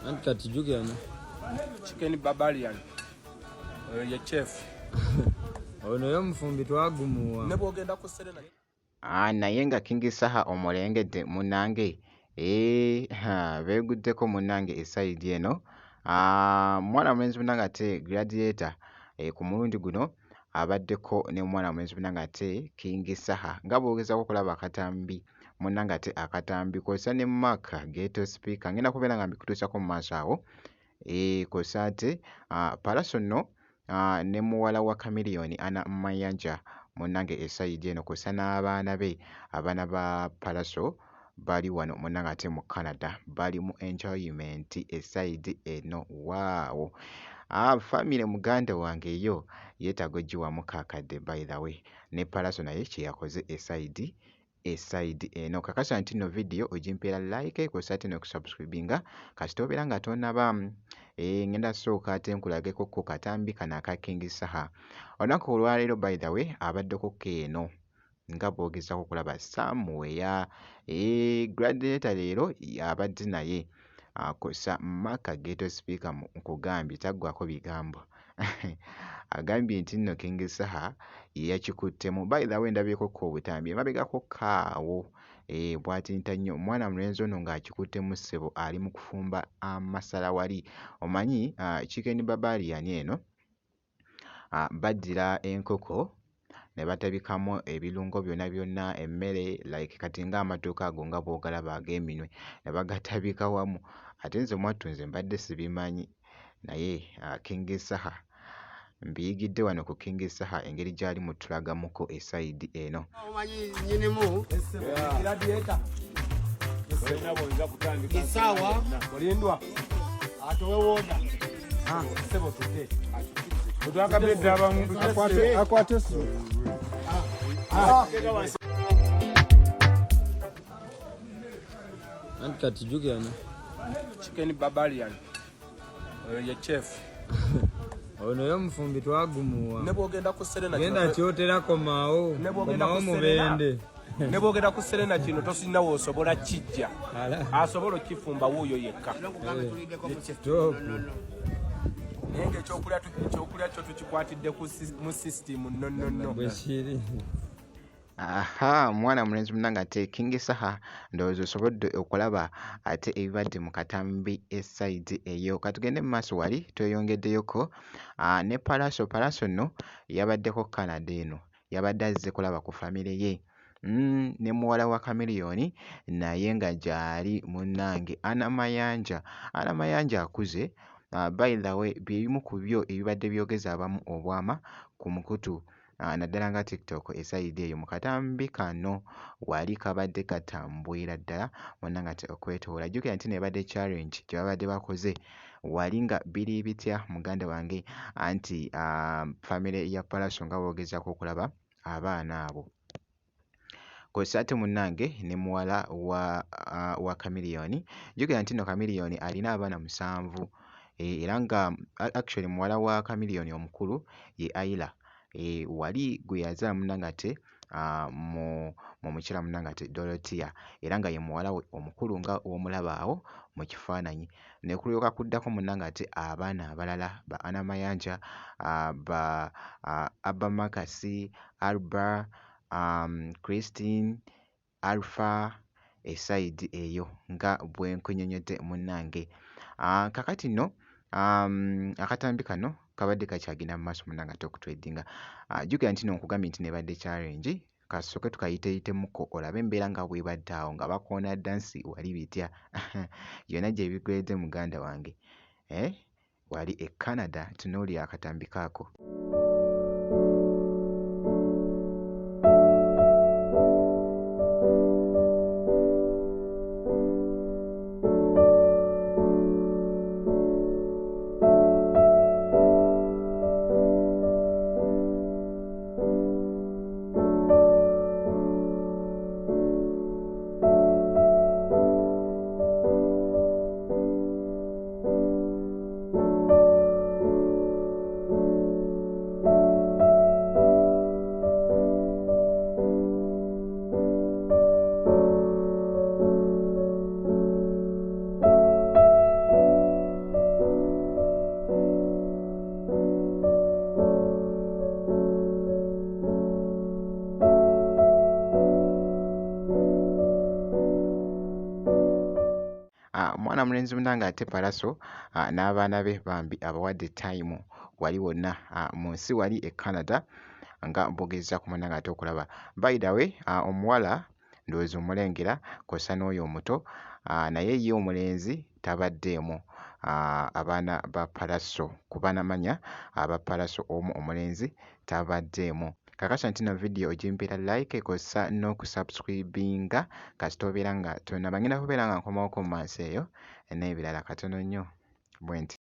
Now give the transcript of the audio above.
Kati jugana chicken barbarian ye chef ono yo mufumbi twagumuwa nebogenda ku Serena naye nga King Saha omulengedde munnange beeguddeko munnange esayidi eno. Mwana mulenzi munnange ate Gladiator ku mulundi guno abaddeko ne mwana mulenzi munnange ate King Saha nga bw'ogezaako okulaba akatambi munnange ate akatambi kw'ossa ne Mark Ghetto Speaker ngenda kubeera nga mbikutuusako mu maaso awo. Kw'ossa ate Pallaso nno ne muwala wa Chameleone Anna Mayanja munnange esayidi eno kw'ossa n'abaana be abaana ba Pallaso bali wano munnange ate mu Canada bali mu enjoyment esayidi eno. Waawo famire muganda wange eyo yeetaaga oggiwamu kaakadde by the way ne Pallaso naye kye yakoze esayidi eno. Kakasa nti nno video ogimpeera like kw'ossa ate n'okusubscribinga kasita obeera nga tonnaba ngenda sooka ate nkulageko ko katambi kano aka King Saha. Olunaku olwaleero by the way abaddeko eno nga bw'ogezaako okulaba somewhere Gladiator leero abadde naye kw'ossa Mark Ghetto Speaker nkugambye taggwako bigambo agambye nti nno King Saha yakikuttemu. By the way ndabyeko ko obutambi emabegako kaawo bw'atinta nnyo omwana mulenzi ono ng'akikuttemu ssebo ali mu kufumba amasala wali. Omanyi chicken barbarian eno baddira enkoko ne batabikamu ebirungo byonna byonna emmere like kati ng'amatooke ago nga bw'ogalaba ag'eminwe ne bagatabika wamu. Ate nze mwattu nze mbadde sibimanyi naye King Saha mbiyigidde wano ku King Saha engeri gy'ali mutulagamuko esayidi eno. Omanyi nyinimu Gladiator Isawa olindwa atowe woda sebo tute otwakabedde abamu akwate su kati jugana chicken barbarian ye chef ono yo mufumbi twagumuwa nebogenda ku Serena genda kyoterako maawo mubende nebogenda ku Serena kino tosinna woosobola kijja asobola okifumba wuuyo yekka top naye ngaekyokulya kyo tukikwatidde mu system nonnono bwekiri. Mwana mulenzi munnange ate King Saha ndowooza osobodde okulaba ate ebibadde mu katambi esayidi eyo. Katugende mu maaso wali tweyongeddeyoko ne Pallaso nno yabaddeko Canada eno yabadde azze kulaba ku famire ye ne muwala wa Chameleone naye nga gy'ali munnange Anna Mayanja akuze. By the way byebimu ku byo ebibadde byogeza abamu obwama ku mukutu naddala nga TikTok esayidi eyo mu katambi kano wali kabadde katambwira ddala munnange ate okwetoola. Jjukira nti nebadde challenge gye babadde bakoze wali nga biri bitya muganda wange anti famire ya Pallaso nga boogezaako okulaba abaana abo. Kw'ossa ate munnange ne muwala wa Chameleone. Jjukira nti nno Chameleone alina abaana 7 era nga actually muwala wa Chameleone omukulu ye Ayla wali gwe yazaala munnange ate mu mukira munnange ate Dorothea era nga ye muwala we omukulu nga w'omulaba awo mu kifaananyi. Ne kulyoka kuddako munnange ate abaana abalala ba Anna Mayanja ba Abba Makasi, Alba, Christine, Alpha esayidi eyo nga bwe nkunyonyodde munnange. Kakati nno akatambi kano kabadde kakyagenda mu maaso munnange ate okutwedinga. Jjukira nti nno nkugambye nti nebadde challenge kasooke tukayiteeyitemukko olabe embeera nga bw'ebadde awo nga bakoona dansi wali bitya byonna gye bigwedde muganda wange wali e Canada tunuulira akatambi kaako. mwana mulenzi munanga ate Palaso n'abaana be bambi abawadde time wali wonna mu nsi wali e Canada nga bogeza ku munanga ate okulaba. By the way, omuwala ndowooza omulengera kw'ossa n'oyo omuto naye ye omulenzi tabaddeemu abaana ba Palaso kuba namanya aba Palaso omu omulenzi tabaddeemu. Kakasa nti no video ogimpira like kw'ossa n'okusubscribinga kasita obeera nga tonaba ngenda kubeera nga nkomawoko mu maaso eyo n'ebirala katono nnyo bwe nti.